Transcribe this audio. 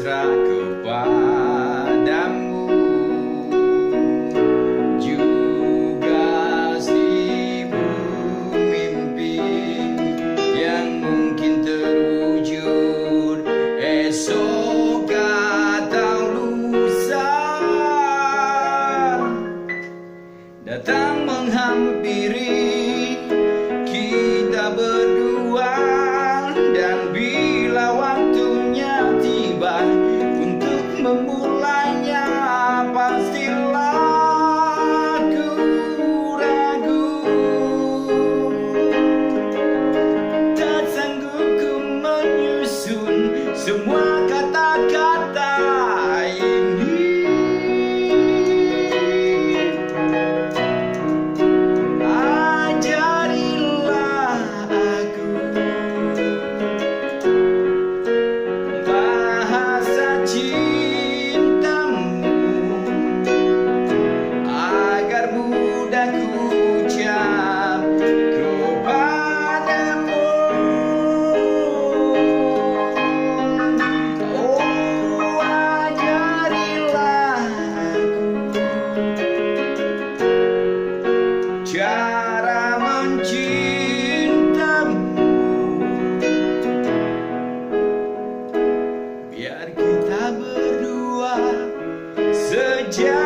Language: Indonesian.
pasrah kepadamu, juga seribu mimpi yang mungkin terwujud esok atau lusa datang menghampiri kita berdua. Dan bila waktunya tiba untuk memulainya, pastilah aku ragu. Tak sanggup ku menyusun semua kata-kata ini. Ajarilah aku bahasa cintamu agar mudah ku ucap kepadamu. Oh, ajarilah aku cara mencintamu, biar kita berdua sejati.